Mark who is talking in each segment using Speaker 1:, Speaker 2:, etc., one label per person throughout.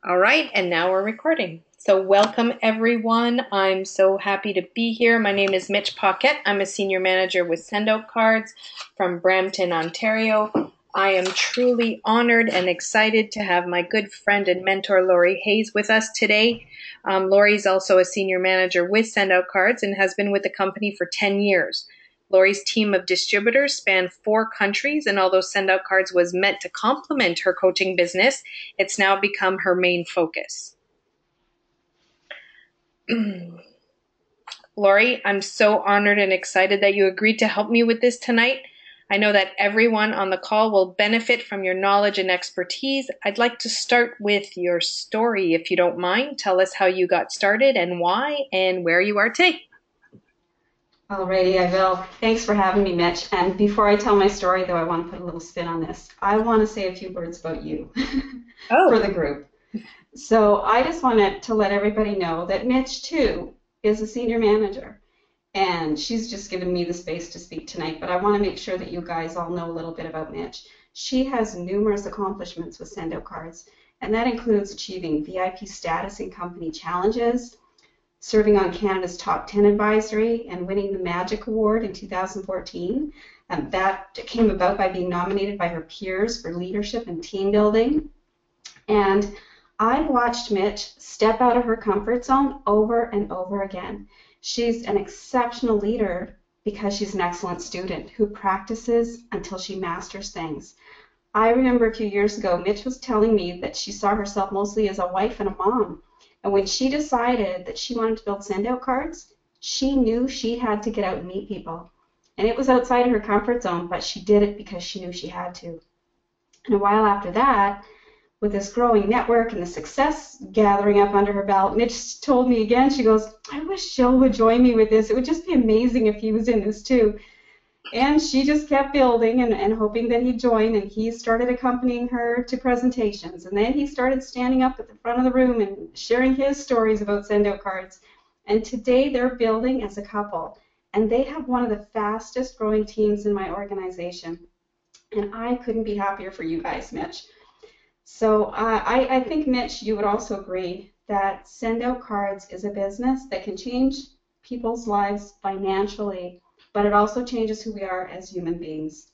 Speaker 1: All right, and now we're recording. So welcome everyone. I'm so happy to be here. My name is Mitch Paquette. I'm a senior manager with Sendout Cards from Brampton, Ontario. I am truly honored and excited to have my good friend and mentor Laurie Hayes with us today. Laurie's also a senior manager with Sendout Cards and has been with the company for 10 years. Laurie's team of distributors span 4 countries, and although Sendout Cards was meant to complement her coaching business, it's now become her main focus. Laurie, I'm so honored and excited that you agreed to help me with this tonight. I know that everyone on the call will benefit from your knowledge and expertise. I'd like to start with your story, if you don't mind. Tell us how you got started and why and where you are today.
Speaker 2: Alrighty, I will. Thanks for having me, Mitch. And before I tell my story, though, I want to put a little spin on this. I want to say a few words about you for the group. So I just wanted to let everybody know that Mitch, too, is a senior manager. And she's just given me the space to speak tonight. But I want to make sure that you guys all know a little bit about Mitch. She has numerous accomplishments with Sendout Cards. And that includes achieving VIP status in company challenges, serving on Canada's Top 10 Advisory, and winning the Magic Award in 2014. That came about by being nominated by her peers for leadership and team building. And I've watched Mitch step out of her comfort zone over and over again. She's an exceptional leader because she's an excellent student who practices until she masters things. I remember a few years ago, Mitch was telling me that she saw herself mostly as a wife and a mom. And when she decided that she wanted to build Sendout Cards, she knew she had to get out and meet people. And it was outside of her comfort zone, but she did it because she knew she had to. And a while after that, with this growing network and the success gathering up under her belt, Mitch told me again, she goes, I wish Jill would join me with this. It would just be amazing if he was in this too. And she just kept building and hoping that he'd join, and he started accompanying her to presentations. And then he started standing up at the front of the room and sharing his stories about Sendout Cards. And today they're building as a couple, and they have one of the fastest growing teams in my organization. And I couldn't be happier for you guys, Mitch. So I think, Mitch, you would also agree that Sendout Cards is a business that can change people's lives financially, but it also changes who we are as human beings.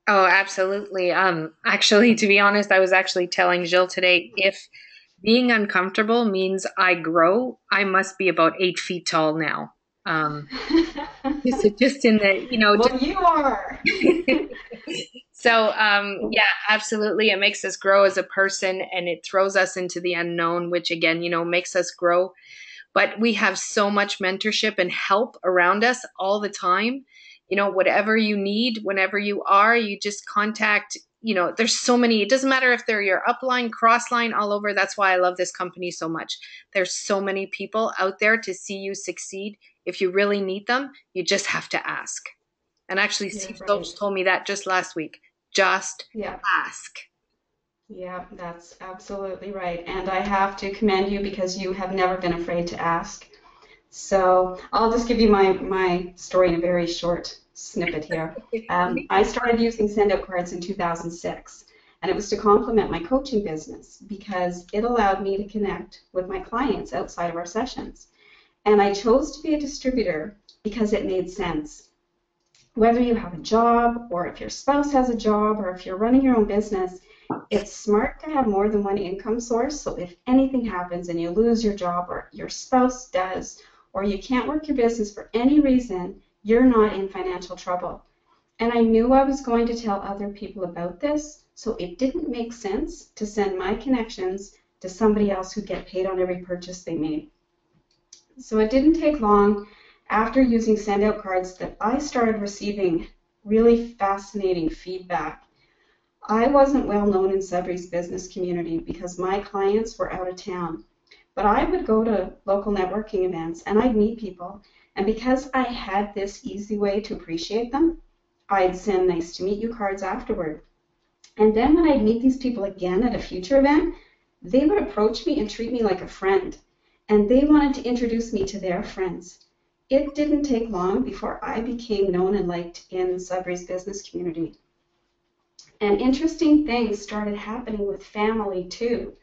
Speaker 1: Oh, absolutely. Actually, to be honest, I was actually telling Jill today, if being uncomfortable means I grow, I must be about 8 feet tall now. Just in the,
Speaker 2: Well, you are.
Speaker 1: So, yeah, absolutely. It makes us grow as a person and it throws us into the unknown, which again, makes us grow. But we have so much mentorship and help around us all the time. Whatever you need, whenever you are, you just contact, there's so many, it doesn't matter if they're your upline, crossline, all over. That's why I love this company so much. There's so many people out there to see you succeed. If you really need them, you just have to ask. And actually, Steve Stokes told me that just last week. Just ask.
Speaker 2: Yeah, that's absolutely right. And I have to commend you because you have never been afraid to ask. So I'll just give you my story in a very short snippet here. I started using Sendout Cards in 2006, and it was to complement my coaching business because it allowed me to connect with my clients outside of our sessions. And I chose to be a distributor because it made sense. Whether you have a job, or if your spouse has a job, or if you're running your own business, it's smart to have more than one income source. So if anything happens and you lose your job, or your spouse does, or you can't work your business for any reason, you're not in financial trouble. And I knew I was going to tell other people about this, so it didn't make sense to send my connections to somebody else who'd get paid on every purchase they made. So it didn't take long after using Sendout Cards that I started receiving really fascinating feedback. I wasn't well known in Sudbury's business community because my clients were out of town, but I would go to local networking events and I'd meet people, and because I had this easy way to appreciate them, I'd send nice to meet you cards afterward. And then when I'd meet these people again at a future event, they would approach me and treat me like a friend, and they wanted to introduce me to their friends. It didn't take long before I became known and liked in Sudbury's business community. And interesting things started happening with family too.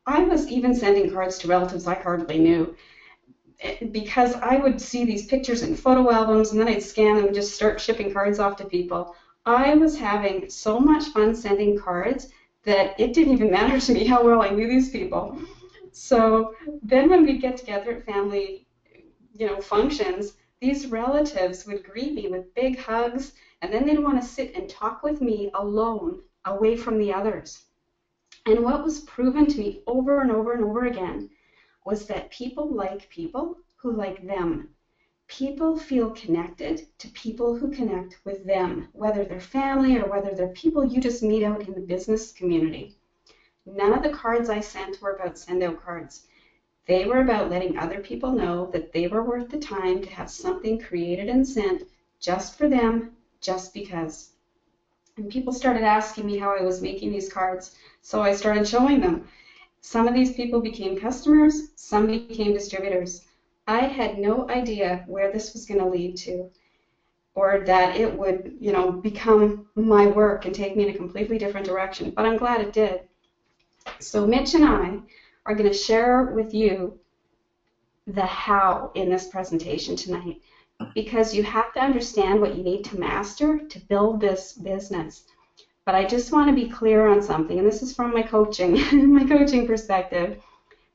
Speaker 2: I was even sending cards to relatives I hardly knew because I would see these pictures in photo albums and then I'd scan them and just start shipping cards off to people. I was having so much fun sending cards that it didn't even matter to me how well I knew these people. So then when we'd get together at family, functions, these relatives would greet me with big hugs, and then they'd want to sit and talk with me alone, away from the others. And what was proven to me over and over and over again was that people like people who like them. People feel connected to people who connect with them, whether they're family or whether they're people you just meet out in the business community. None of the cards I sent were about send-out cards. They were about letting other people know that they were worth the time to have something created and sent just for them, just because. And people started asking me how I was making these cards, so I started showing them. Some of these people became customers, some became distributors. I had no idea where this was going to lead to, or that it would, become my work and take me in a completely different direction, but I'm glad it did. So Mitch and I are going to share with you the how in this presentation tonight, because you have to understand what you need to master to build this business. But I just want to be clear on something, and this is from my coaching, my coaching perspective,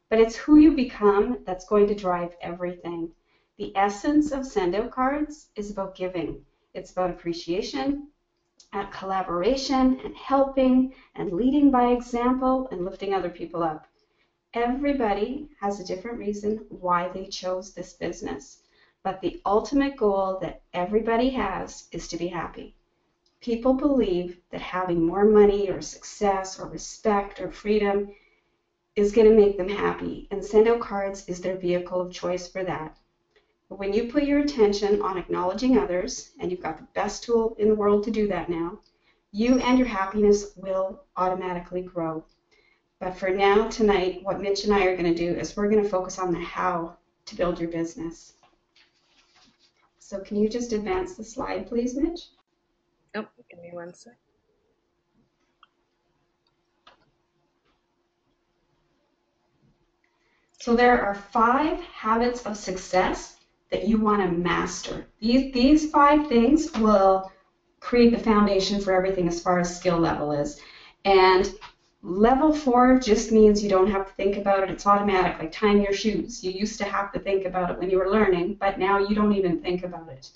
Speaker 2: but it's who you become that's going to drive everything. The essence of send-out cards is about giving. It's about appreciation, collaboration, and helping, and leading by example, and lifting other people up. Everybody has a different reason why they chose this business, but the ultimate goal that everybody has is to be happy. People believe that having more money or success or respect or freedom is going to make them happy, and send-out cards is their vehicle of choice for that. But when you put your attention on acknowledging others, and you've got the best tool in the world to do that now, you and your happiness will automatically grow. But for now, tonight, what Mitch and I are going to do is we're going to focus on the how to build your business. So can you just advance the slide, please, Mitch?
Speaker 1: Oh, give me one sec.
Speaker 2: So there are 5 habits of success that you want to master. These 5 things will create the foundation for everything as far as skill level is. And level 4 just means you don't have to think about it. It's automatic, like tying your shoes. You used to have to think about it when you were learning, but now you don't even think about it.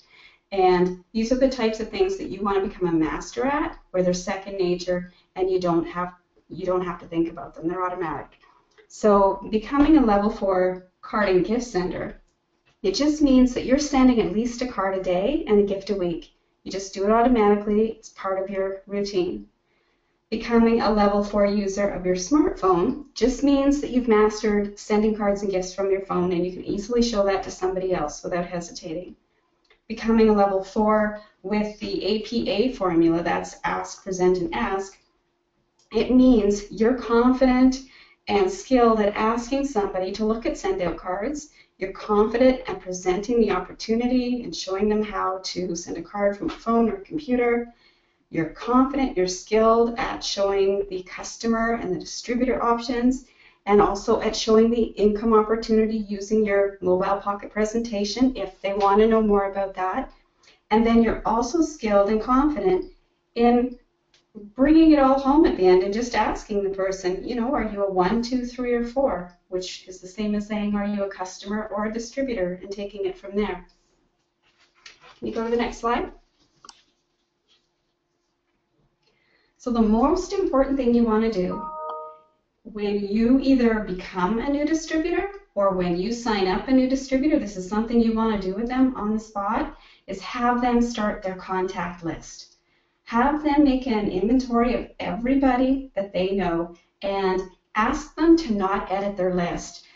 Speaker 2: And these are the types of things that you want to become a master at, where they're second nature and you don't have to think about them. They're automatic. So becoming a level 4 card and gift sender, it just means that you're sending at least a card a day and a gift a week. You just do it automatically. It's part of your routine. Becoming a level 4 user of your smartphone just means that you've mastered sending cards and gifts from your phone, and you can easily show that to somebody else without hesitating. Becoming a level 4 with the APA formula, that's ask, present, and ask, it means you're confident and skilled at asking somebody to look at send-out cards. You're confident at presenting the opportunity and showing them how to send a card from a phone or a computer. You're confident, you're skilled at showing the customer and the distributor options, and also at showing the income opportunity using your mobile pocket presentation if they want to know more about that. And then you're also skilled and confident in bringing it all home at the end and just asking the person, are you a 1, 2, 3, or 4, which is the same as saying, are you a customer or a distributor, and taking it from there. Can you go to the next slide? So the most important thing you want to do when you either become a new distributor or when you sign up a new distributor, this is something you want to do with them on the spot, is have them start their contact list. Have them make an inventory of everybody that they know and ask them to not edit their list,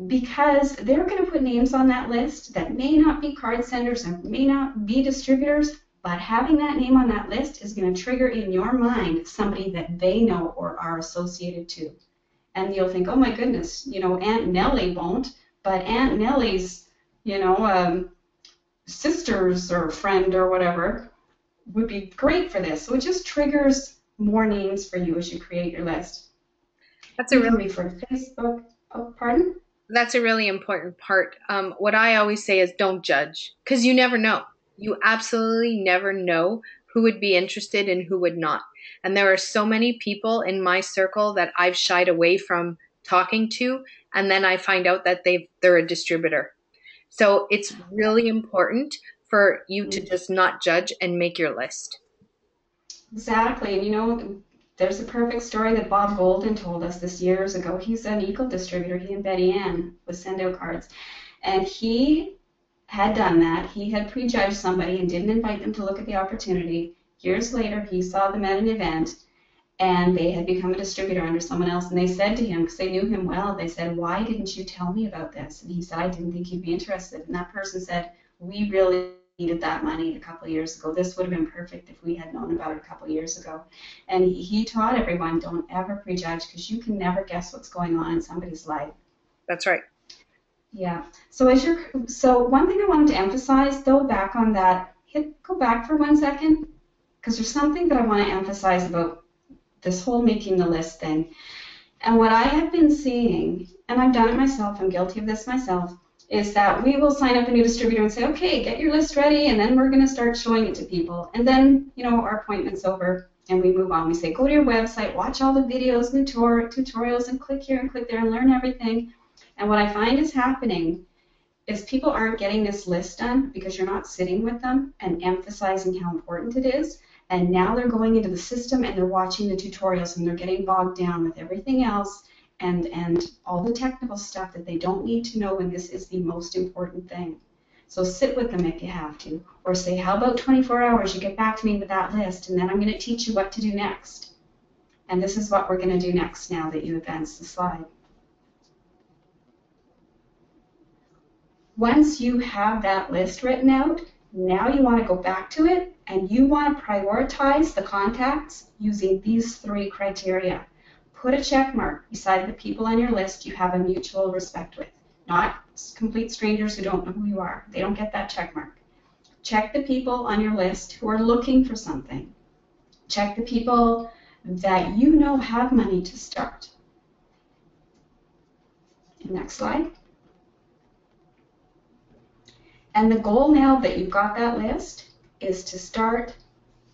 Speaker 2: because they're going to put names on that list that may not be card senders and may not be distributors, but having that name on that list is going to trigger in your mind somebody that they know or are associated to. And you'll think, oh my goodness, Aunt Nellie won't, but Aunt Nellie's, sisters or friend or whatever would be great for this. So it just triggers more names for you as you create your list.
Speaker 1: That's a
Speaker 2: You can
Speaker 1: really
Speaker 2: refer to Facebook. Oh, pardon?
Speaker 1: That's a really important part. What I always say is don't judge because you never know. You absolutely never know who would be interested and who would not. And there are so many people in my circle that I've shied away from talking to, and then I find out that they're a distributor. So it's really important for you to just not judge and make your list.
Speaker 2: Exactly. And there's a perfect story that Bob Golden told us this years ago. He's an eco distributor. He and Betty Ann with send out cards. And he had done that. He had prejudged somebody and didn't invite them to look at the opportunity. Years later, he saw them at an event and they had become a distributor under someone else. And they said to him, because they knew him well, they said, "Why didn't you tell me about this?" And he said, "I didn't think you'd be interested." And that person said, "We really needed that money a couple of years ago. This would have been perfect if we had known about it a couple of years ago." And he taught everyone, don't ever prejudge because you can never guess what's going on in somebody's life.
Speaker 1: That's right.
Speaker 2: Yeah. So one thing I wanted to emphasize though, back on that, go back for 1 second, because there's something that I want to emphasize about this whole making the list thing. And what I have been seeing, and I've done it myself, I'm guilty of this myself, is that we will sign up a new distributor and say, "Okay, get your list ready," and then we're going to start showing it to people. And then, our appointment's over and we move on. We say, "Go to your website, watch all the videos, tutorials, and click here and click there and learn everything." And what I find is happening is people aren't getting this list done because you're not sitting with them and emphasizing how important it is. And now they're going into the system and they're watching the tutorials and they're getting bogged down with everything else and all the technical stuff that they don't need to know when this is the most important thing. So sit with them if you have to, or say, "How about 24 hours? You get back to me with that list, and then I'm going to teach you what to do next." And this is what we're going to do next now that you advance the slide. Once you have that list written out, now you want to go back to it and you want to prioritize the contacts using these 3 criteria. Put a check mark beside the people on your list you have a mutual respect with, not complete strangers who don't know who you are. They don't get that check mark. Check the people on your list who are looking for something. Check the people that you know have money to start. Next slide. And the goal now that you've got that list is to start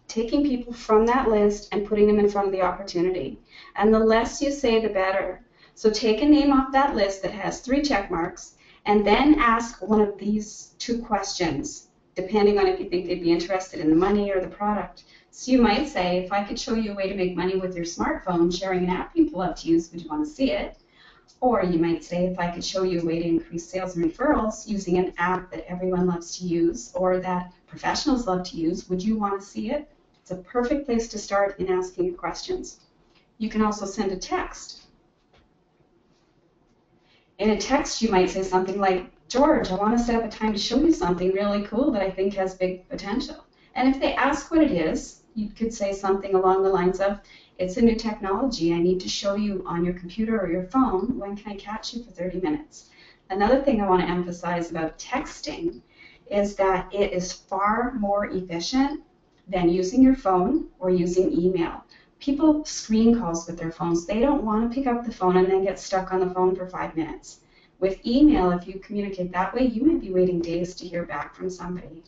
Speaker 2: taking people from that list and putting them in front of the opportunity. And the less you say, the better. So take a name off that list that has 3 check marks and then ask one of these 2 questions, depending on if you think they'd be interested in the money or the product. So you might say, "If I could show you a way to make money with your smartphone sharing an app people love to use, would you want to see it?" Or you might say, "If I could show you a way to increase sales and referrals using an app that everyone loves to use or that professionals love to use, would you want to see it?" It's a perfect place to start in asking questions. You can also send a text. In a text, you might say something like, "George, I want to set up a time to show you something really cool that I think has big potential." And if they ask what it is, you could say something along the lines of, "It's a new technology I need to show you on your computer or your phone. When can I catch you for 30 minutes? Another thing I want to emphasize about texting is that it is far more efficient than using your phone or using email. People screen calls with their phones. They don't want to pick up the phone and then get stuck on the phone for 5 minutes. With email, if you communicate that way, you might be waiting days to hear back from somebody.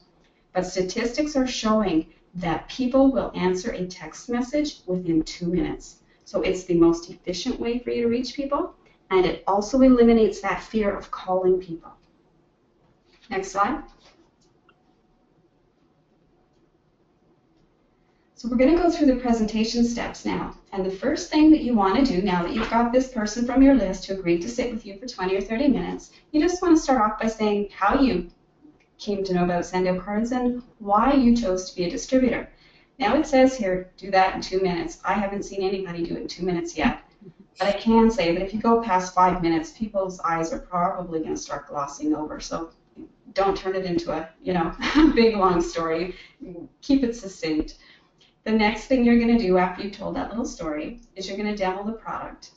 Speaker 2: But statistics are showing that people will answer a text message within 2 minutes. So it's the most efficient way for you to reach people, and it also eliminates that fear of calling people. Next slide. So we're going to go through the presentation steps now. And the first thing that you want to do now that you've got this person from your list who agreed to sit with you for 20 or 30 minutes, you just want to start off by saying how you came to know about send out cards and why you chose to be a distributor. Now it says here, do that in 2 minutes. I haven't seen anybody do it in 2 minutes yet. But I can say that if you go past 5 minutes, people's eyes are probably going to start glossing over. So don't turn it into a, big long story. Keep it succinct. The next thing you're going to do after you've told that little story is you're going to demo the product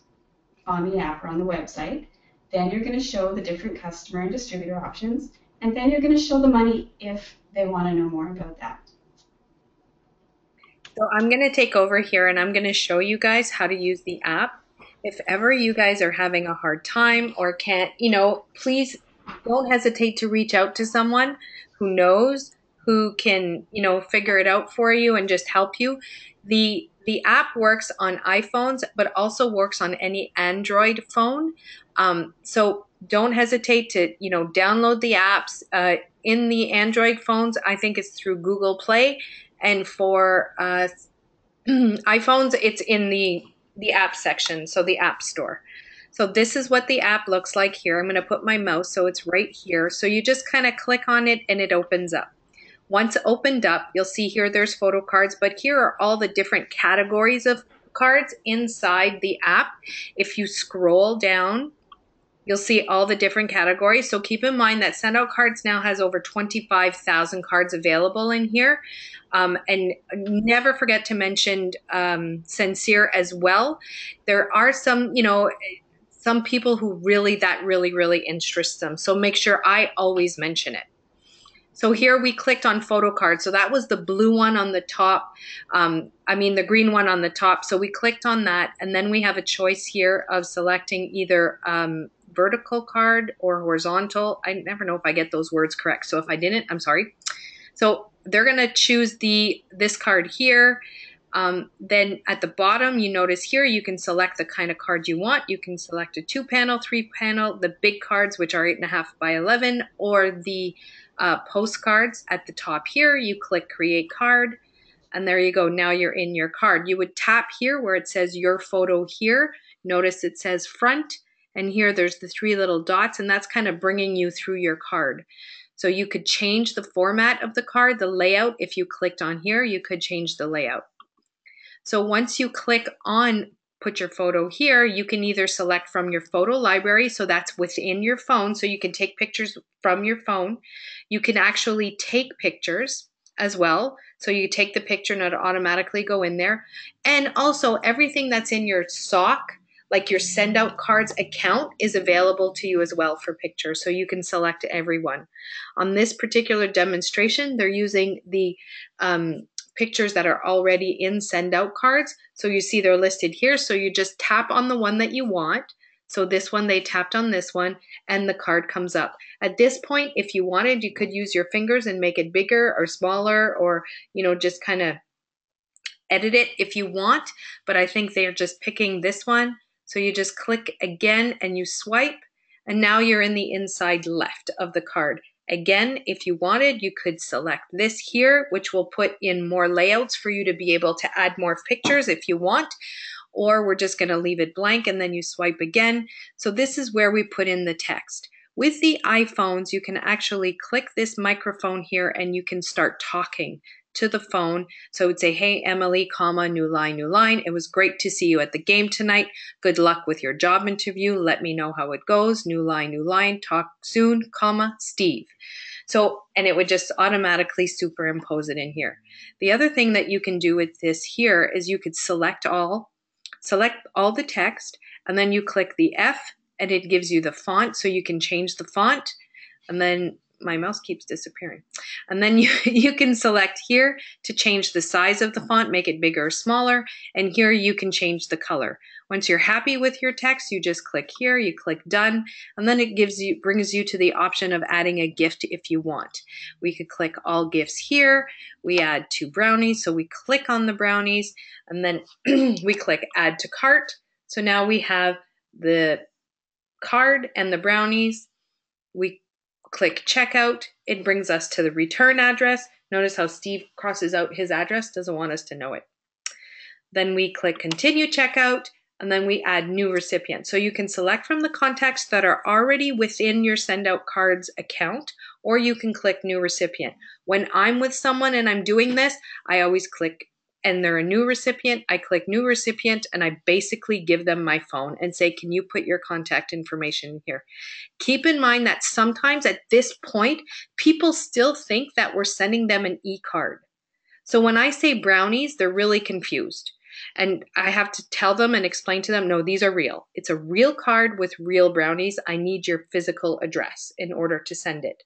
Speaker 2: on the app or on the website. Then you're going to show the different customer and distributor options. And then you're going to show the money if they want to know more about that.
Speaker 1: So I'm going to take over here and I'm going to show you guys how to use the app. if ever you guys are having a hard time or can't, please don't hesitate to reach out to someone who knows, who can, figure it out for you and just help you. The app works on iPhones, but also works on any Android phone. So don't hesitate to, download the apps. In the Android phones, I think it's through Google Play, and for iPhones, it's in the app section, so the app store. So this is what the app looks like here. I'm going to put my mouse so it's right here. So you just kind of click on it and it opens up. Once opened up, you'll see here there's photo cards, but here are all the different categories of cards inside the app. If you scroll down, you'll see all the different categories. So keep in mind that Send Out Cards now has over 25,000 cards available in here. And never forget to mention Sincere as well. There are some people who really interests them. So make sure I always mention it. So here we clicked on photo cards. So that was the blue one on the top. The green one on the top. So we clicked on that. And then we have a choice here of selecting either vertical card or horizontal. I never know if I get those words correct. So if I didn't, I'm sorry. So they're going to choose this card here. Then at the bottom, you notice here, you can select the kind of card you want. You can select a 2-panel, 3-panel, the big cards, which are 8.5 by 11, or the postcards at the top here. You click create card, and there you go. Now you're in your card. You would tap here where it says your photo here. Notice it says front, and here there's the 3 little dots, and that's kind of bringing you through your card. So you could change the format of the card, the layout. If you clicked on here, you could change the layout. So once you click on put your photo here, you can either select from your photo library, so that's within your phone, so you can take pictures from your phone. You can actually take pictures as well, so you take the picture and it'll automatically go in there. And also everything that's in your sock, like your Send Out Cards account, is available to you as well for pictures, so you can select everyone. On this particular demonstration, they're using the pictures that are already in Send Out Cards. So you see they're listed here. So you just tap on the one that you want. So this one, they tapped on this one, and the card comes up. At this point, if you wanted, you could use your fingers and make it bigger or smaller, or, just kind of edit it if you want. But I think they're just picking this one. So you just click again and you swipe, and now you're in the inside left of the card. Again, if you wanted, you could select this here, which will put in more layouts for you to be able to add more pictures if you want, or we're just going to leave it blank and then you swipe again. So this is where we put in the text. With the iPhones, you can actually click this microphone here and you can start talking to the phone. So it would say, hey, Emily, comma, new line, new line. It was great to see you at the game tonight. Good luck with your job interview. Let me know how it goes. New line, talk soon, comma, Steve. So, and it would just automatically superimpose it in here. The other thing that you can do with this here is you could select all the text, and then you click the F and it gives you the font, so you can change the font. And then my mouse keeps disappearing. And then you can select here to change the size of the font, make it bigger or smaller. And here you can change the color. Once you're happy with your text, you just click here, you click done, and then it brings you to the option of adding a gift if you want. We could click all gifts here. We add 2 brownies. So we click on the brownies, and then we click add to cart. So now we have the card and the brownies. We click checkout. It brings us to the return address. Notice how Steve crosses out his address, doesn't want us to know it. Then we click continue checkout, and then we add new recipient. So you can select from the contacts that are already within your Send Out Cards account, or you can click new recipient. When I'm with someone and I'm doing this, I always click and they're a new recipient. I click new recipient and I basically give them my phone and say, can you put your contact information here? Keep in mind that sometimes at this point, people still think that we're sending them an e-card. So when I say brownies, they're really confused. And I have to tell them and explain to them, no, these are real. It's a real card with real brownies. I need your physical address in order to send it.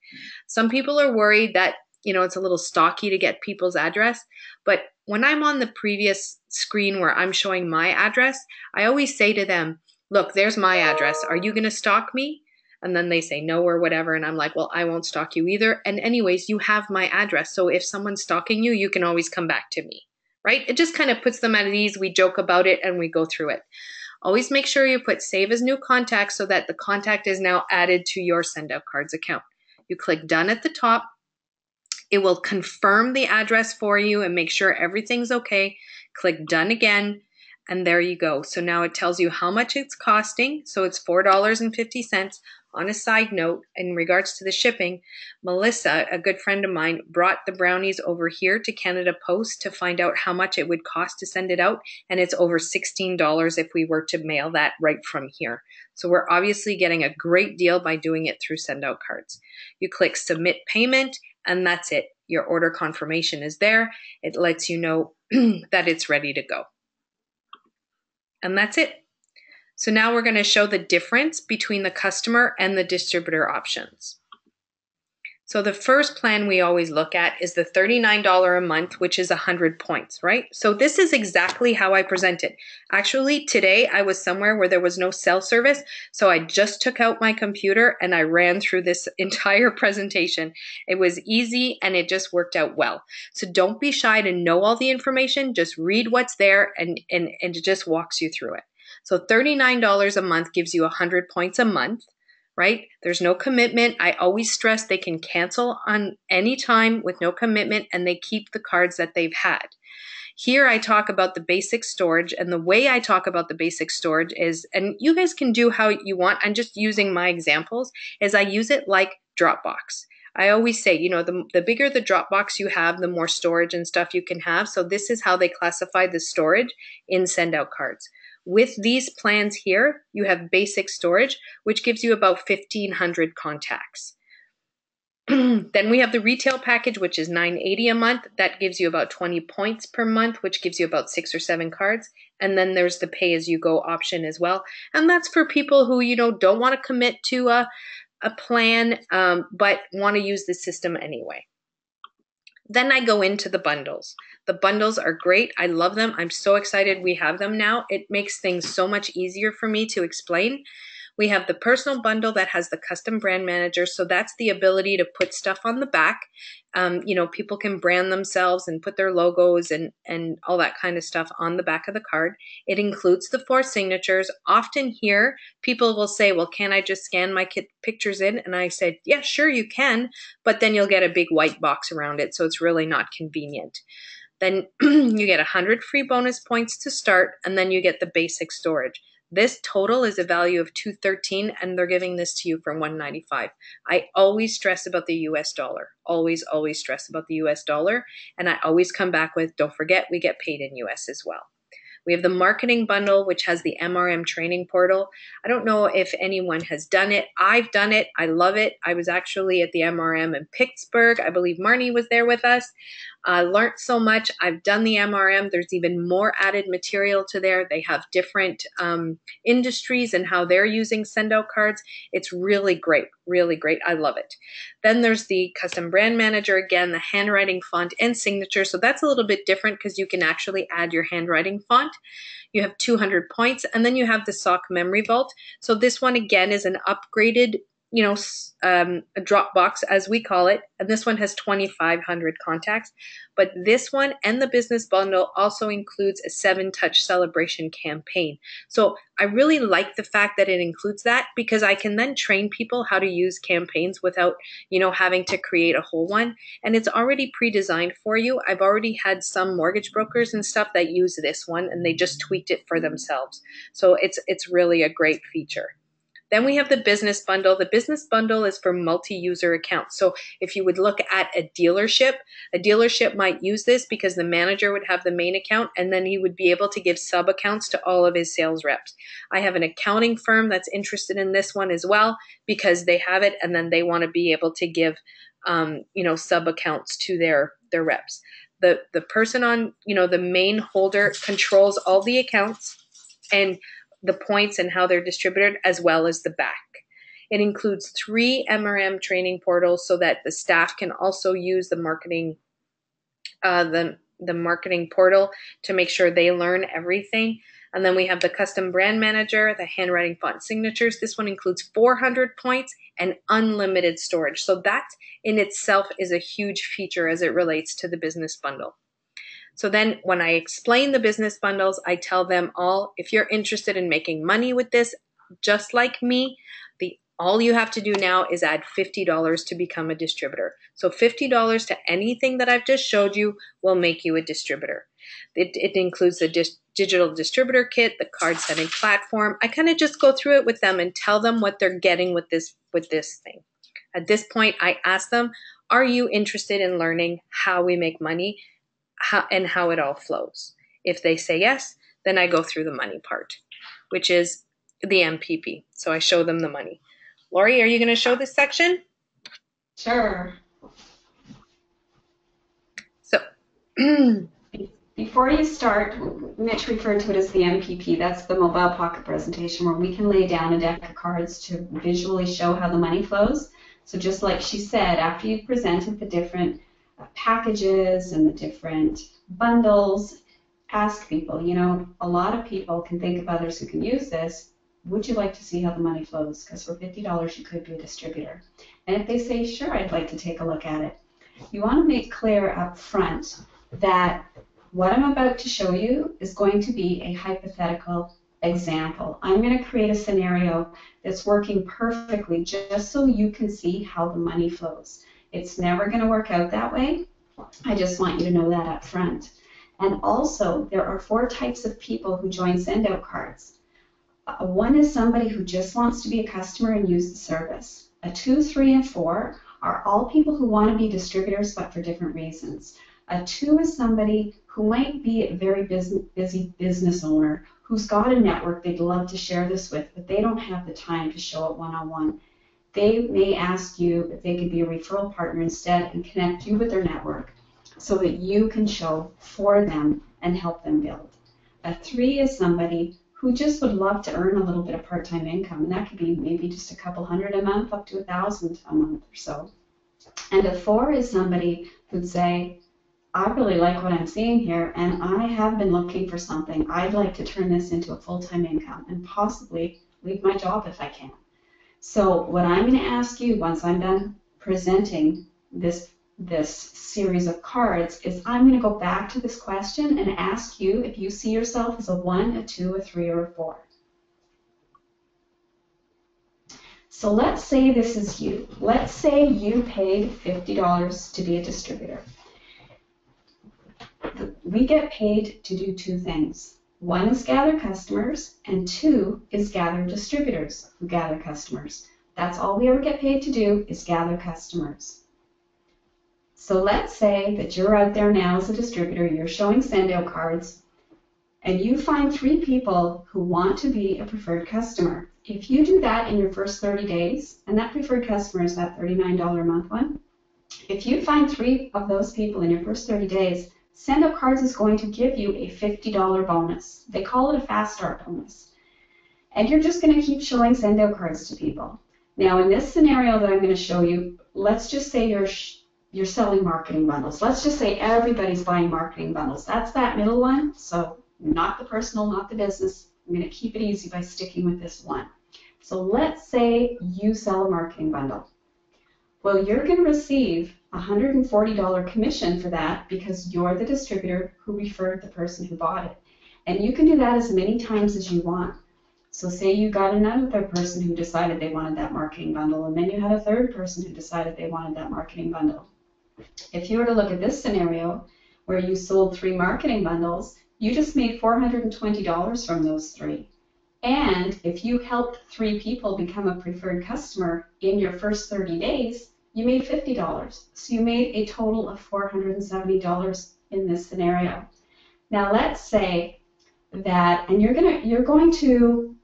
Speaker 1: Some people are worried that, it's a little stocky to get people's address. But when I'm on the previous screen where I'm showing my address, I always say to them, look, there's my address. Are you going to stalk me? And then they say no or whatever. And I'm like, well, I won't stalk you either. And anyways, you have my address. So if someone's stalking you, you can always come back to me, right? It just kind of puts them at ease. We joke about it and we go through it. Always make sure you put save as new contact so that the contact is now added to your Send Out Cards account. You click done at the top. It will confirm the address for you and make sure everything's okay. Click done again. And there you go. So now it tells you how much it's costing. So it's $4.50. On a side note, in regards to the shipping, Melissa, a good friend of mine, brought the brownies over here to Canada Post to find out how much it would cost to send it out. And it's over $16 if we were to mail that right from here. So we're obviously getting a great deal by doing it through Send Out Cards. You click submit payment and that's it. Your order confirmation is there. It lets you know that it's ready to go. And that's it. So now we're going to show the difference between the customer and the distributor options. So the first plan we always look at is the $39 a month, which is 100 points, right? So this is exactly how I present it. Actually, today I was somewhere where there was no cell service, so I just took out my computer and I ran through this entire presentation. It was easy and it just worked out well. So don't be shy to know all the information, just read what's there and it just walks you through it. So $39 a month gives you 100 points a month. Right? There's no commitment. I always stress they can cancel on any time with no commitment and they keep the cards that they've had. Here I talk about the basic storage, and the way I talk about the basic storage is, and you guys can do how you want, I'm just using my examples, is I use it like Dropbox. I always say, you know, the bigger the Dropbox you have, the more storage and stuff you can have. So this is how they classify the storage in Send Out Cards. With these plans here, you have basic storage, which gives you about 1,500 contacts. Then we have the retail package, which is $9.80 a month. That gives you about 20 points per month, which gives you about 6 or 7 cards. And then there's the pay-as-you-go option as well. And that's for people who, you know, don't want to commit to a plan, but want to use the system anyway. Then I go into the bundles. The bundles are great. I love them. I'm so excited we have them now. It makes things so much easier for me to explain. We have the personal bundle that has the custom brand manager. So that's the ability to put stuff on the back. You know, people can brand themselves and put their logos and all that kind of stuff on the back of the card. It includes the 4 signatures. Often here, people will say, well, can I just scan my pictures in? And I said, yeah, sure you can, but then you'll get a big white box around it. So it's really not convenient. Then you get 100 free bonus points to start, and then you get the basic storage. This total is a value of $213, and they're giving this to you for $195. I always stress about the US dollar. Always, always stress about the US dollar. And I always come back with, don't forget, we get paid in US as well. We have the marketing bundle, which has the MRM training portal. I don't know if anyone has done it. I've done it. I love it. I was actually at the MRM in Pittsburgh. I believe Marnie was there with us. Learned so much. I've done the MRM. There's even more added material to there. They have different industries and how they're using Send Out Cards. It's really great, really great. I love it. Then there's the custom brand manager, again, the handwriting font and signature. So that's a little bit different because you can actually add your handwriting font. You have 200 points, and then you have the SOC memory vault. So this one again is an upgraded, you know, a Dropbox as we call it, and this one has 2,500 contacts. But this one and the business bundle also includes a 7-touch celebration campaign. So I really like the fact that it includes that, because I can then train people how to use campaigns without, you know, having to create a whole one. And it's already pre-designed for you. I've already had some mortgage brokers and stuff that use this one, and they just tweaked it for themselves. So it's really a great feature. Then we have the business bundle. The business bundle is for multi-user accounts. So if you would look at a dealership might use this because the manager would have the main account, and then he would be able to give sub accounts to all of his sales reps. I have an accounting firm that's interested in this one as well because they have it, and then they want to be able to give, you know, sub accounts to their reps. The person on, you know, the main holder controls all the accounts and the points and how they're distributed, as well as the back. It includes 3 MRM training portals so that the staff can also use the marketing marketing portal to make sure they learn everything. And then we have the custom brand manager, the handwriting font signatures. This one includes 400 points and unlimited storage. So that in itself is a huge feature as it relates to the business bundle. So then when I explain the business bundles, I tell them all, if you're interested in making money with this, just like me, all you have to do now is add $50 to become a distributor. So $50 to anything that I've just showed you will make you a distributor. It includes the digital distributor kit, the card setting platform. I kind of just go through it with them and tell them what they're getting with this thing. At this point, I ask them, are you interested in learning how we make money and how it all flows? If they say yes, then I go through the money part, which is the MPP. So I show them the money. Laurie, are you going to show this section?
Speaker 2: Sure.
Speaker 1: So,
Speaker 2: before you start, Mitch referred to it as the MPP. That's the mobile pocket presentation, where we can lay down a deck of cards to visually show how the money flows. So just like she said, after you've presented the different packages and the different bundles, ask people, you know, a lot of people can think of others who can use this. Would you like to see how the money flows? Because for $50, you could be a distributor. And if they say, sure, I'd like to take a look at it, you want to make clear up front that what I'm about to show you is going to be a hypothetical example. I'm going to create a scenario that's working perfectly just so you can see how the money flows. It's never going to work out that way. I just want you to know that up front. And also, there are 4 types of people who join send-out cards. One is somebody who just wants to be a customer and use the service. A 2, 3, and 4 are all people who want to be distributors but for different reasons. A 2 is somebody who might be a very busy business owner who's got a network they'd love to share this with, but they don't have the time to show it one-on-one. They may ask you if they could be a referral partner instead and connect you with their network so that you can show for them and help them build. A 3 is somebody who just would love to earn a little bit of part-time income, and that could be maybe just a couple hundred a month up to $1,000 a month or so. And a 4 is somebody who'd say, I really like what I'm seeing here, and I have been looking for something. I'd like to turn this into a full-time income and possibly leave my job if I can. So what I'm going to ask you once I'm done presenting this series of cards is I'm going to go back to this question and ask you if you see yourself as a 1, a 2, a 3, or a 4. So let's say this is you. Let's say you paid $50 to be a distributor. We get paid to do 2 things. 1 is gather customers, and 2 is gather distributors who gather customers. That's all we ever get paid to do is gather customers. So let's say that you're out there now as a distributor, you're showing send-out cards, and you find 3 people who want to be a preferred customer. If you do that in your first 30 days, and that preferred customer is that $39 a month one, if you find 3 of those people in your first 30 days, Send-Out Cards is going to give you a $50 bonus. They call it a fast start bonus. And you're just going to keep showing Send-Out Cards to people. Now, in this scenario that I'm going to show you, let's just say you're selling marketing bundles. Let's just say everybody's buying marketing bundles. That's that middle one. So not the personal, not the business. I'm going to keep it easy by sticking with this one. So let's say you sell a marketing bundle. Well, you're going to receive a $140 commission for that because you're the distributor who referred the person who bought it. And you can do that as many times as you want. So say you got another person who decided they wanted that marketing bundle, and then you had a third person who decided they wanted that marketing bundle. If you were to look at this scenario where you sold 3 marketing bundles, you just made $420 from those 3. And if you helped 3 people become a preferred customer in your first 30 days, you made $50. So you made a total of $470 in this scenario. Now let's say that, and you're going to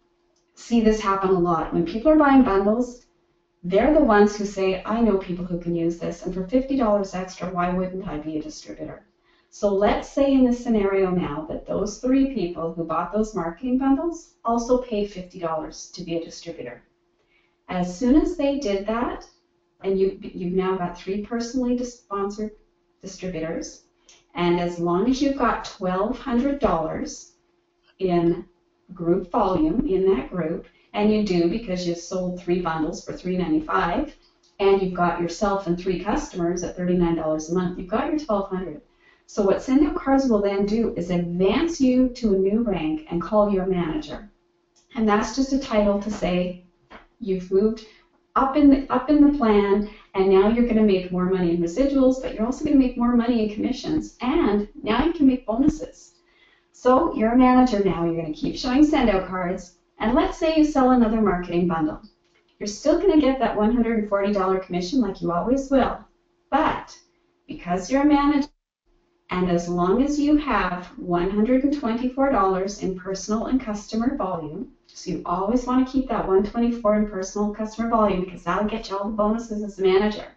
Speaker 2: see this happen a lot. When people are buying bundles, they're the ones who say, I know people who can use this, and for $50 extra, why wouldn't I be a distributor? So let's say in this scenario now that those 3 people who bought those marketing bundles also paid $50 to be a distributor. As soon as they did that, and you've now got 3 personally sponsored distributors, and as long as you've got $1,200 in group volume in that group, and you do because you sold 3 bundles for $3.95, and you've got yourself and 3 customers at $39 a month, you've got your 1,200. So what send out cards will then do is advance you to a new rank and call you a manager. And that's just a title to say you've moved up in the plan, and now you're going to make more money in residuals, but you're also going to make more money in commissions, and now you can make bonuses. So you're a manager now. You're going to keep showing send out cards, and let's say you sell another marketing bundle. You're still going to get that $140 commission like you always will, but because you're a manager, and as long as you have $124 in personal and customer volume, so you always want to keep that $124 in personal and customer volume because that'll get you all the bonuses as a manager.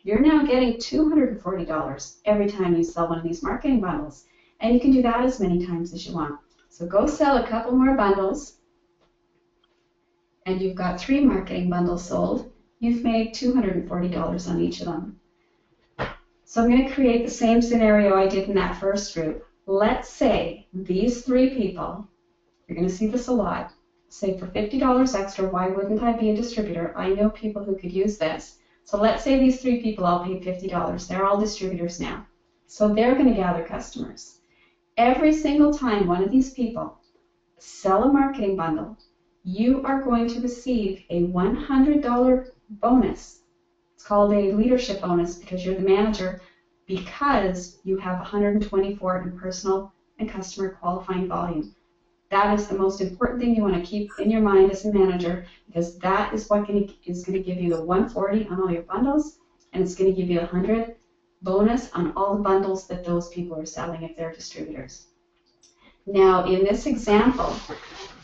Speaker 2: You're now getting $240 every time you sell one of these marketing bundles, and you can do that as many times as you want. So go sell a couple more bundles, and you've got 3 marketing bundles sold. You've made $240 on each of them. So I'm going to create the same scenario I did in that first group. Let's say these 3 people, you're going to see this a lot, say for $50 extra, why wouldn't I be a distributor? I know people who could use this. So let's say these 3 people all paid $50. They're all distributors now. So they're going to gather customers. Every single time one of these people sell a marketing bundle, you are going to receive a $100 bonus. It's called a leadership bonus because you're the manager, because you have 124 in personal and customer qualifying volume. That is the most important thing you want to keep in your mind as a manager, because that is what is going to give you the 140 on all your bundles, and it's going to give you 100 bonus on all the bundles that those people are selling if they're distributors. Now, in this example,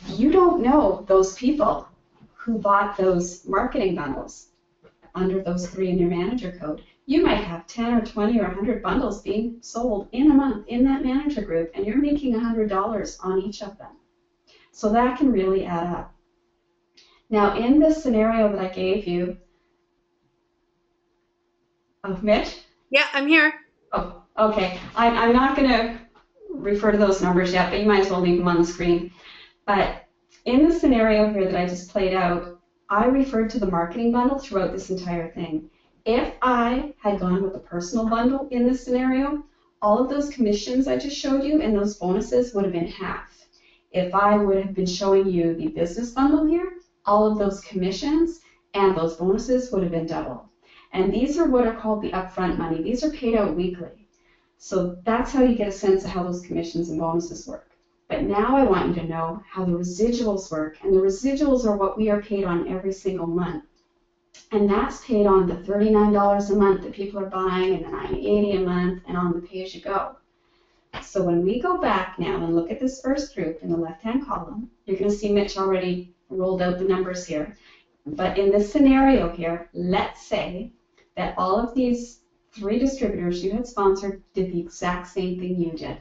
Speaker 2: you don't know those people who bought those marketing bundles under those 3 in your manager code. You might have 10 or 20 or 100 bundles being sold in a month in that manager group, and you're making $100 on each of them. So that can really add up. Now, in this scenario that I gave you, Mitch?
Speaker 1: Yeah, I'm here.
Speaker 2: Oh, okay. I'm not going to refer to those numbers yet, but you might as well leave them on the screen. But in the scenario here that I just played out, I referred to the marketing bundle throughout this entire thing. If I had gone with a personal bundle in this scenario, all of those commissions I just showed you and those bonuses would have been half. If I would have been showing you the business bundle here, all of those commissions and those bonuses would have been double. And these are what are called the upfront money. These are paid out weekly. So that's how you get a sense of how those commissions and bonuses work. But now I want you to know how the residuals work. And the residuals are what we are paid on every single month. And that's paid on the $39 a month that people are buying, and the $9.80 a month, and on the pay-as-you-go. So when we go back now and look at this first group in the left-hand column, you're going to see Mitch already rolled out the numbers here. But in this scenario here, let's say that all of these 3 distributors you had sponsored did the exact same thing you did.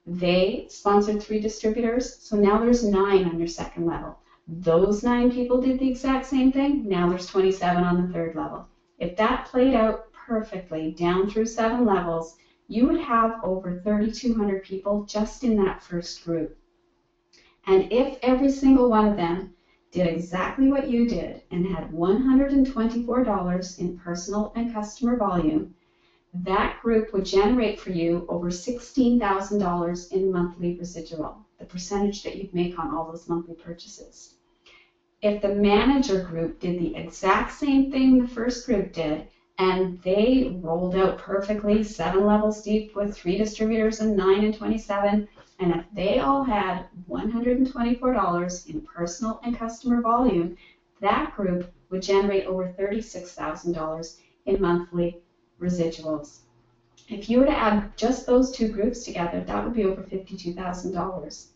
Speaker 2: They sponsored 3 distributors, so now there's 9 on your second level. Those 9 people did the exact same thing, now there's 27 on the third level. If that played out perfectly down through 7 levels, you would have over 3,200 people just in that first group. And if every single one of them did exactly what you did and had $124 in personal and customer volume, that group would generate for you over $16,000 in monthly residual, the percentage that you'd make on all those monthly purchases. If the manager group did the exact same thing the first group did, and they rolled out perfectly 7 levels deep with 3 distributors and 9 and 27, and if they all had $124 in personal and customer volume, that group would generate over $36,000 in monthly residuals. If you were to add just those 2 groups together, that would be over $52,000.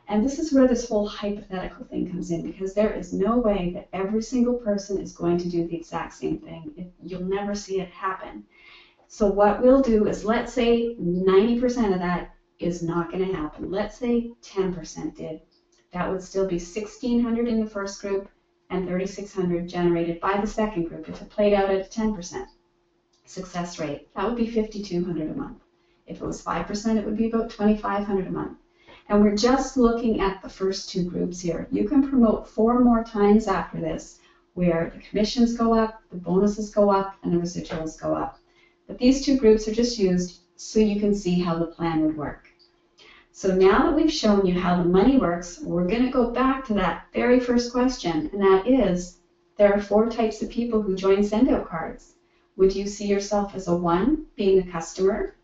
Speaker 2: And this is where this whole hypothetical thing comes in, because there is no way that every single person is going to do the exact same thing. You'll never see it happen. So what we'll do is, let's say 90% of that is not going to happen. Let's say 10% did. That would still be $1,600 in the first group and $3,600 generated by the second group if it played out at a 10% success rate. That would be $5,200 a month. If it was 5%, it would be about $2,500 a month. And we're just looking at the first two groups here. You can promote 4 more times after this, where the commissions go up, the bonuses go up, and the residuals go up. But these two groups are just used so you can see how the plan would work. So now that we've shown you how the money works, we're going to go back to that very first question, and that is, there are 4 types of people who join send-out cards. Would you see yourself as a 1, being a customer,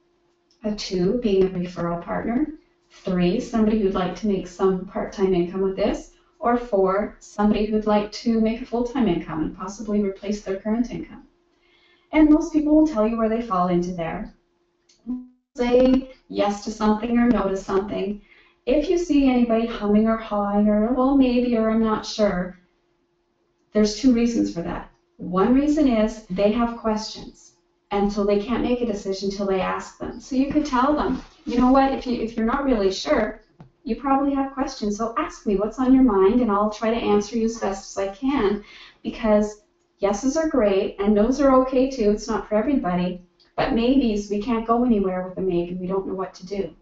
Speaker 2: a 2, being a referral partner, 3, somebody who'd like to make some part-time income with this, or 4, somebody who'd like to make a full-time income and possibly replace their current income? And most people will tell you where they fall into there. Say yes to something or no to something. If you see anybody humming or hawing or, well, maybe, or I'm not sure, there's 2 reasons for that. One reason is they have questions, and so they can't make a decision until they ask them. So you could tell them, you know what, if you're not really sure, you probably have questions, so ask me what's on your mind, and I'll try to answer you as best as I can, because yeses are great, and nos are okay too. It's not for everybody, but maybes, we can't go anywhere with a maybe. We don't know what to do.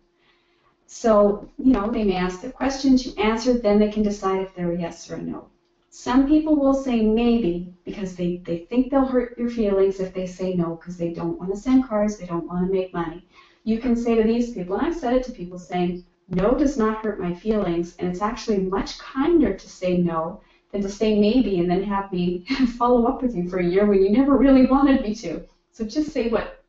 Speaker 2: So, they may ask the questions, you answer, then they can decide if they're a yes or a no. Some people will say maybe because they think they'll hurt your feelings if they say no, because they don't want to send cards, they don't want to make money. You can say to these people, and I've said it to people, saying, no does not hurt my feelings, and it's actually much kinder to say no than to say maybe and then have me follow up with you for a year when you never really wanted me to. So just say what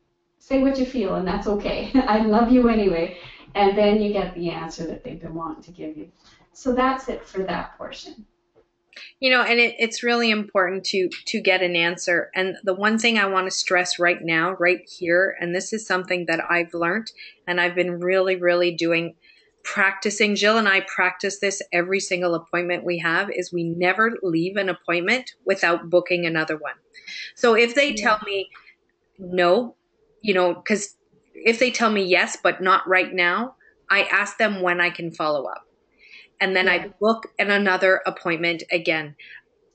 Speaker 2: you feel, and that's okay. I love you anyway. And then you get the answer that they've been wanting to give you. So that's it for that portion.
Speaker 1: And it's really important to get an answer. And the one thing I want to stress right now, right here, and this is something that I've learned and I've been really, really practicing. Jill and I practice this every single appointment we have, is we never leave an appointment without booking another one. So if they tell me no, because if they tell me yes, but not right now, I ask them when I can follow up. And then I book another appointment again.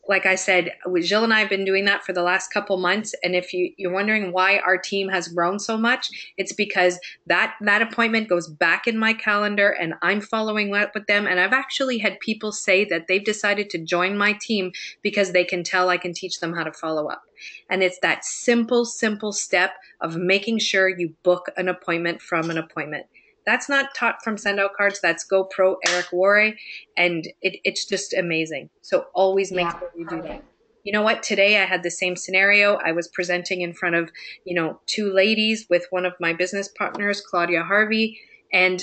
Speaker 1: Like I said, Jill and I have been doing that for the last couple months. And if you're wondering why our team has grown so much, it's because that appointment goes back in my calendar and I'm following up with them. And I've actually had people say that they've decided to join my team because they can tell I can teach them how to follow up. And it's that simple step of making sure you book an appointment from an appointment. That's not taught from Send Out Cards. That's GoPro Eric Warre, and it's just amazing. So always make sure you do that. You know what? Today I had the same scenario. I was presenting in front of, 2 ladies with one of my business partners, Claudia Harvey, and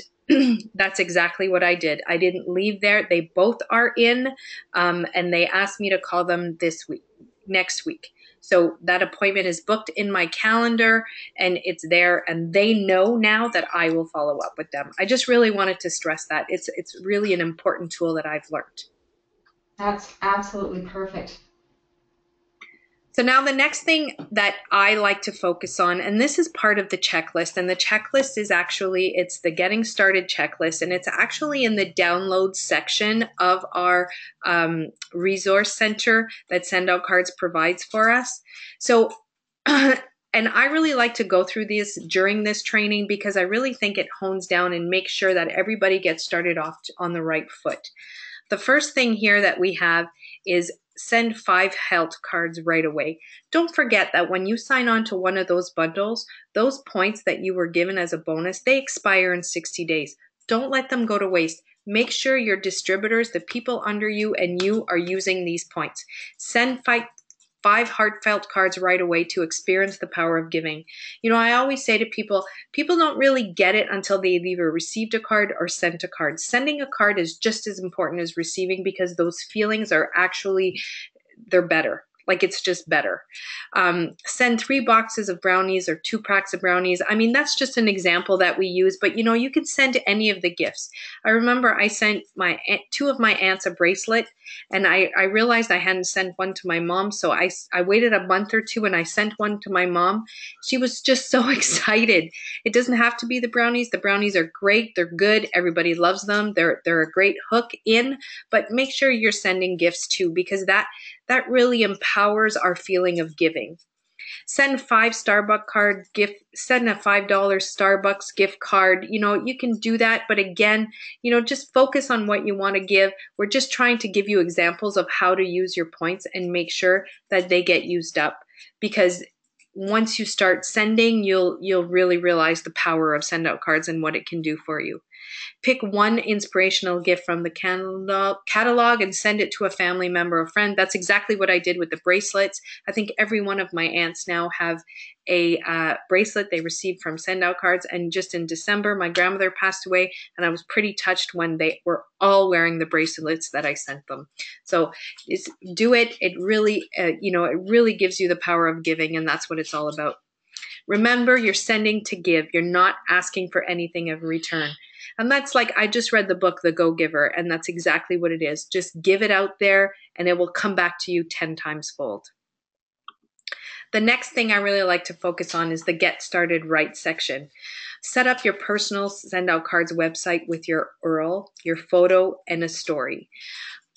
Speaker 1: that's exactly what I did. I didn't leave there. They both are in, and they asked me to call them next week. So that appointment is booked in my calendar and it's there, and they know now that I will follow up with them. I just really wanted to stress that. It's really an important tool that I've learned.
Speaker 2: That's absolutely perfect.
Speaker 1: So now the next thing that I like to focus on, and this is part of the checklist, and the checklist is actually, it's the getting started checklist, and it's actually in the download section of our resource center that Send Out Cards provides for us. So, and I really like to go through this during this training because I really think it hones down and makes sure that everybody gets started off on the right foot. The first thing here that we have is send 5 health cards right away. Don't forget that when you sign on to one of those bundles, those points that you were given as a bonus, they expire in 60 days. Don't let them go to waste. Make sure your distributors, the people under you and you, are using these points. Send 5 heartfelt cards right away to experience the power of giving. I always say to people don't really get it until they've either received a card or sent a card. Sending a card is just as important as receiving because those feelings are actually, they're better. Like, it's just better. Send 3 boxes of brownies or 2 packs of brownies. I mean, that's just an example that we use, but you can send any of the gifts. I remember I sent 2 of my aunts a bracelet, and I realized I hadn't sent one to my mom, so I waited a month or 2 and I sent one to my mom. She was just so excited. It doesn't have to be the brownies. The brownies are great. They're good. Everybody loves them. They're a great hook in, but make sure you're sending gifts too, because that really empowers our feeling of giving. Send send a $5 Starbucks gift card. You can do that, but again, just focus on what you want to give. We're just trying to give you examples of how to use your points and make sure that they get used up, because once you start sending, you'll really realize the power of send out cards and what it can do for you. Pick one inspirational gift from the catalog and send it to a family member or friend. That's exactly what I did with the bracelets. I think every one of my aunts now have a bracelet they received from send out cards. And just in December, my grandmother passed away, and I was pretty touched when they were all wearing the bracelets that I sent them. So do it. It really, it really gives you the power of giving, and that's what it's all about. Remember, you're sending to give. You're not asking for anything in return. And that's like, I just read the book, The Go-Giver, and that's exactly what it is. Just give it out there and it will come back to you 10 times fold. The next thing I really like to focus on is the Get Started Right section. Set up your personal send out cards website with your URL, your photo, and a story.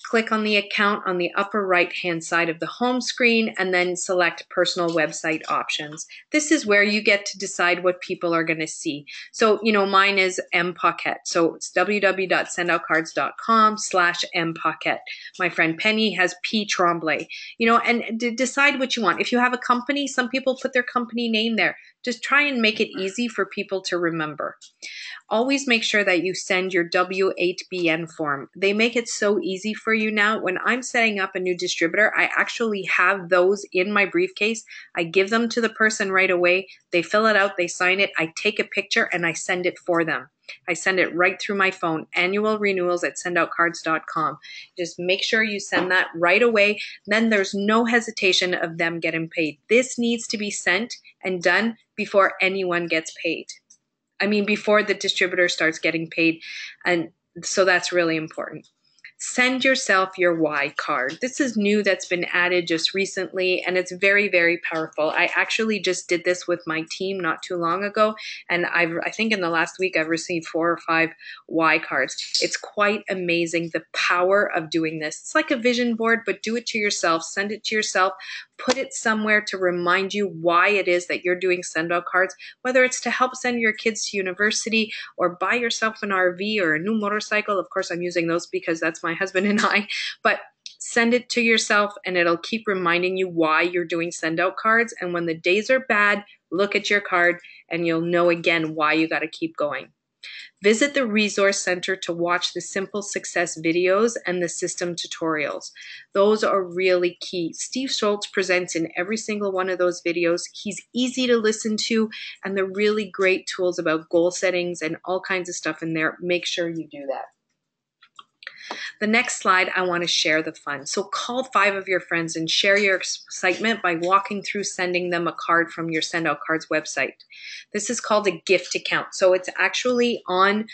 Speaker 1: Click on the account on the upper right-hand side of the home screen and then select personal website options. This is where you get to decide what people are going to see. So, mine is MPocket. So it's www.sendoutcards.com/MPocket. My friend Penny has P Tremblay, and decide what you want. If you have a company, some people put their company name there. Just try and make it easy for people to remember. Always make sure that you send your W8BN form. They make it so easy for you now. When I'm setting up a new distributor, I actually have those in my briefcase. I give them to the person right away. They fill it out, they sign it, I take a picture, and I send it for them. I send it right through my phone. Annual renewals at sendoutcards.com. Just make sure you send that right away. Then there's no hesitation of them getting paid. This needs to be sent and done before anyone gets paid. Before the distributor starts getting paid. And so that's really important. Send yourself your why card. This is new, that's been added just recently, and it's very, very powerful. I actually just did this with my team not too long ago, and I think in the last week I've received 4 or 5 why cards. It's quite amazing, the power of doing this. It's like a vision board, but do it to yourself. Send it to yourself. Put it somewhere to remind you why it is that you're doing send out cards, whether it's to help send your kids to university or buy yourself an RV or a new motorcycle. Of course, I'm using those because that's my husband and I, but send it to yourself and it'll keep reminding you why you're doing send out cards. And when the days are bad, look at your card and you'll know again why you got to keep going. Visit the Resource Center to watch the Simple Success videos and the system tutorials. Those are really key. Steve Schultz presents in every single one of those videos. He's easy to listen to, and they're really great tools about goal settings and all kinds of stuff in there. Make sure you do that. The next slide, I want to share the fun. So call 5 of your friends and share your excitement by walking through sending them a card from your Send Out Cards website. This is called a gift account. So it's actually on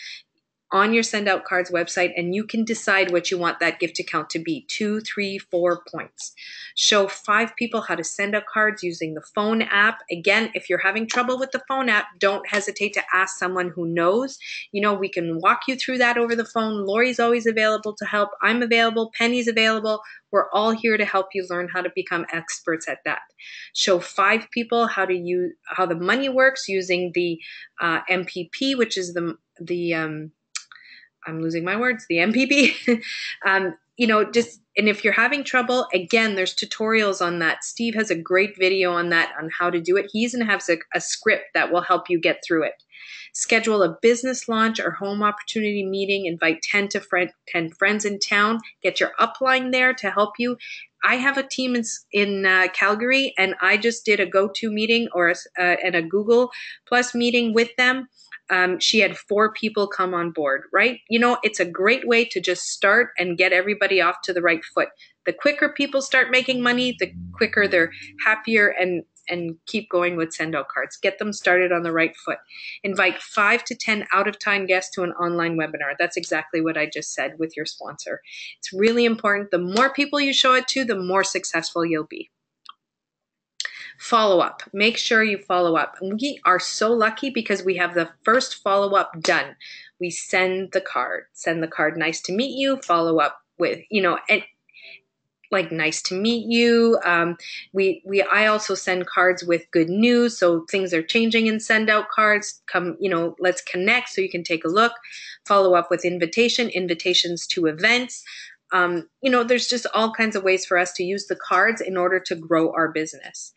Speaker 1: your Send Out Cards website, and you can decide what you want that gift account to be, 2, 3, 4 points. Show 5 people how to send out cards using the phone app. Again, if you're having trouble with the phone app, don't hesitate to ask someone who knows. We can walk you through that over the phone. Laurie's always available to help. I'm available. Penny's available. We're all here to help you learn how to become experts at that. Show 5 people how the money works using the MPP, which is the I'm losing my words, the MPP. And if you're having trouble, again, there's tutorials on that. Steve has a great video on that, on how to do it. He even has a script that will help you get through it. Schedule a business launch or home opportunity meeting. Invite 10 friends in town. Get your upline there to help you. I have a team in Calgary, and I just did a go-to meeting and a Google Plus meeting with them. She had 4 people come on board, right? It's a great way to just start and get everybody off to the right foot. The quicker people start making money, the quicker they're happier and keep going with send out cards. Get them started on the right foot. Invite 5 to 10 out-of-town guests to an online webinar. That's exactly what I just said with your sponsor. It's really important. The more people you show it to, the more successful you'll be. Follow up. Make sure you follow up. We are so lucky because we have the first follow up done. We send the card. Nice to meet you. Follow up with, and like nice to meet you. I also send cards with good news. So things are changing in send out cards. Come, let's connect so you can take a look, follow up with invitations to events. There's just all kinds of ways for us to use the cards in order to grow our business.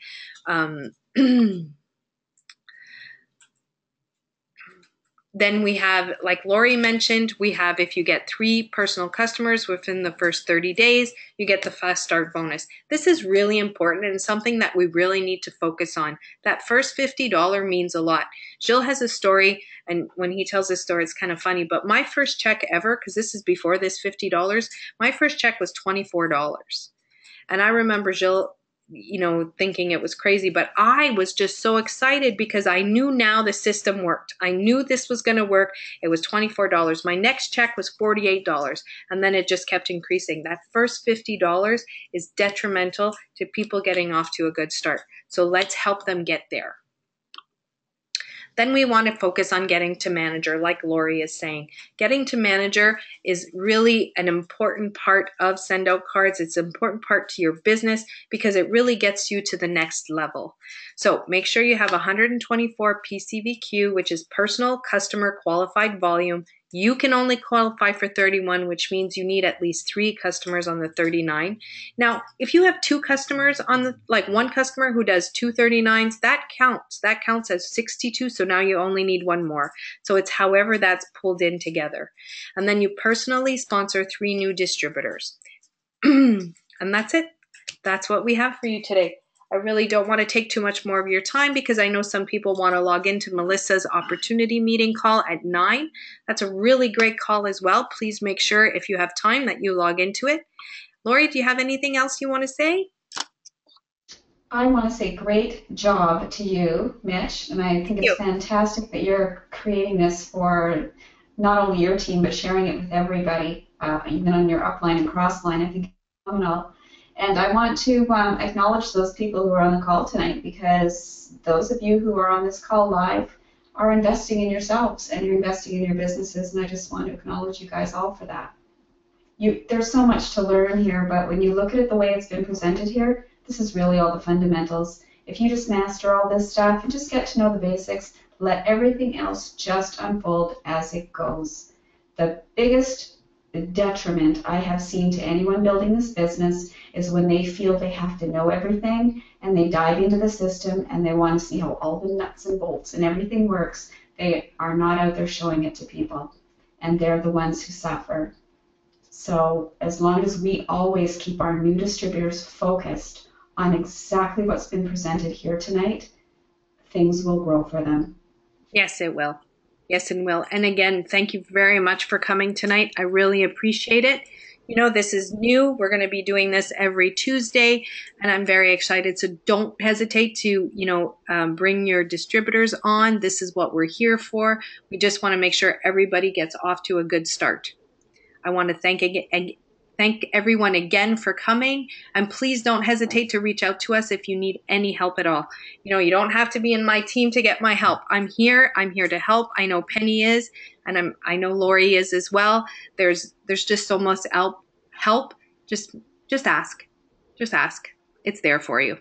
Speaker 1: Then we have, like Laurie mentioned, we have, if you get 3 personal customers within the first 30 days, you get the fast start bonus. This is really important and something that we really need to focus on. That first $50 means a lot. Jill has a story, and when he tells this story, it's kind of funny, but my first check ever, because this is before this $50, my first check was $24. And I remember Jill, thinking it was crazy, but I was just so excited because I knew now the system worked. I knew this was going to work. It was $24. My next check was $48, and then it just kept increasing. That first $50 is detrimental to people getting off to a good start. So let's help them get there. Then we want to focus on getting to manager, like Laurie is saying. Getting to manager is really an important part of send out cards. It's an important part to your business because it really gets you to the next level. So make sure you have 124 PCVQ, which is personal customer qualified volume. You can only qualify for 31, which means you need at least 3 customers on the 39. Now, if you have 2 customers like one customer who does 2 39s, that counts. That counts as 62. So now you only need 1 more. So it's however that's pulled in together. And then you personally sponsor 3 new distributors. And that's it. That's what we have for you today. I really don't want to take too much more of your time because I know some people want to log into Melissa's opportunity meeting call at 9. That's a really great call as well. Please make sure if you have time that you log into it. Laurie, do you have anything else you want to say?
Speaker 2: I want to say great job to you, Mitch, and I think it's fantastic that you're creating this for not only your team, but sharing it with everybody, even on your upline and crossline. I think it's phenomenal. And I want to acknowledge those people who are on the call tonight, because those of you who are on this call live are investing in yourselves and you're investing in your businesses, and I just want to acknowledge you guys all for that. There's so much to learn here, but when you look at it the way it's been presented here, this is really all the fundamentals. If you just master all this stuff and just get to know the basics, let everything else just unfold as it goes. The biggest detriment I have seen to anyone building this business is when they feel they have to know everything and they dive into the system and they want to see how all the nuts and bolts and everything works. They are not out there showing it to people, and they're the ones who suffer. So as long as we always keep our new distributors focused on exactly what's been presented here tonight, things will grow for them.
Speaker 1: Yes, it will. Yes, it will. And again, thank you very much for coming tonight. I really appreciate it. This is new. We're going to be doing this every Tuesday, and I'm very excited. So don't hesitate to, bring your distributors on. This is what we're here for. We just want to make sure everybody gets off to a good start. I want to thank everyone again for coming, and please don't hesitate to reach out to us if you need any help at all. You don't have to be in my team to get my help. I'm here to help. I know Penny is, and I know Laurie is as well. There's just so much help. Just ask. Just ask. It's there for you.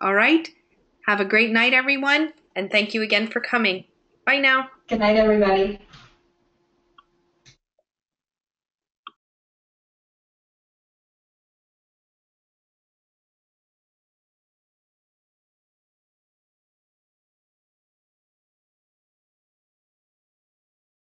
Speaker 1: All right. Have a great night, everyone, and thank you again for coming. Bye now.
Speaker 2: Good night, everybody.